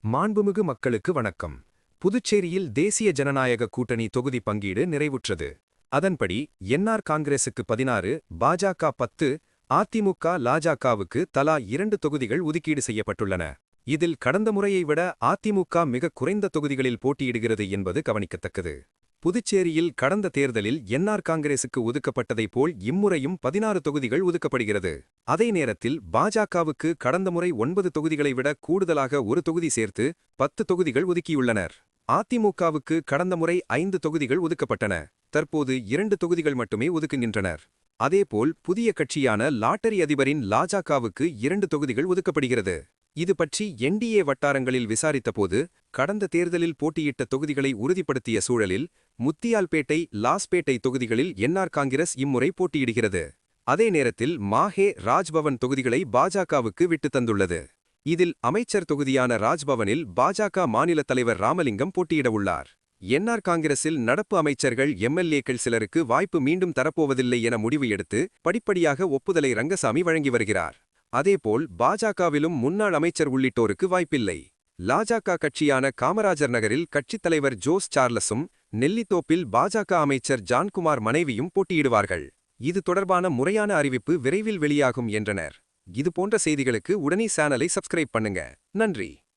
மாண்புமிகு மக்களுக்கு வணக்கம். புதுச்சேரியில் தேசிய ஜனநாயக கூட்டணி தொகுதி பங்கீடு நிறைவுற்றது. அதன்படி என்ஆர் காங்கிரசுக்கு 16, பாஜக 10, அதிமுக லாஜகவுக்கு தலா 2 தொகுதிகள் ஒதுக்கீடு செய்யப்பட்டுள்ளன. இதில் கடந்த முறையை விட அதிமுக மிக குறைந்த தொகுதிகளில் போட்டியிடுகிறது என்பது கவனிக்கத்தக்கது. புதுச்சேரியில் கடந்த தேர்தலில் என்ஆர் காங்கிரசுக்கு ஒதுக்கப்பட்டதைப் போல் இம்முறையும் 16 தொகுதிகள் ஒதுக்கப்படுகிறது. அதே நேரத்தில் பாஜகவுக்கு கடந்த முறை 9 தொகுதிகளை விட கூடுதலாக ஒரு தொகுதி சேர்த்து 10 தொகுதிகள் ஒதுக்கியுள்ளனர். அதிமுகவுக்கு கடந்த முறை 5 தொகுதிகள் ஒதுக்கப்பட்டன. தற்போது 2 தொகுதிகள் மட்டுமே ஒதுக்குகின்றனர். அதேபோல் புதிய கட்சியான லாட்டரி அதிபரின் லாஜகவுக்கு 2 தொகுதிகள் ஒதுக்கப்படுகிறது. இது பற்றி என்டிஏ வட்டாரங்களில் விசாரித்தபோது கடந்த தேர்தலில் போட்டியிட்ட தொகுதிகளை உறுதிப்படுத்திய சூழலில் முத்தியால்பேட்டை, லாஸ்பேட்டை தொகுதிகளில் என்ஆர் காங்கிரஸ் இம்முறை போட்டியிடுகிறது. அதே நேரத்தில் மாஹே, ராஜ்பவன் தொகுதிகளை பாஜகவுக்கு விட்டுத் தந்துள்ளது. இதில் அமைச்சர் தொகுதியான ராஜ்பவனில் பாஜக மாநில தலைவர் ராமலிங்கம் போட்டியிடவுள்ளார். என்ஆர் காங்கிரஸில் நடப்பு அமைச்சர்கள், எம்எல்ஏக்கள் சிலருக்கு வாய்ப்பு மீண்டும் தரப்போவதில்லை என முடிவு எடுத்து படிப்படியாக ஒப்புதலை ரங்கசாமி வழங்கி வருகிறார். அதேபோல் பாஜகவிலும் முன்னாள் அமைச்சர் உள்ளிட்டோருக்கு வாய்ப்பில்லை. லாஜக கட்சியான காமராஜர் நகரில் கட்சித் தலைவர் ஜோஸ் சார்லஸும், நெல்லித்தோப்பில் பாஜக அமைச்சர் ஜான்குமார் மனைவியும் போட்டியிடுவார்கள். இது தொடர்பான முறையான அறிவிப்பு விரைவில் வெளியாகும் என்றனர். இதுபோன்ற செய்திகளுக்கு உடனே சேனலை சப்ஸ்கிரைப் பண்ணுங்க. நன்றி.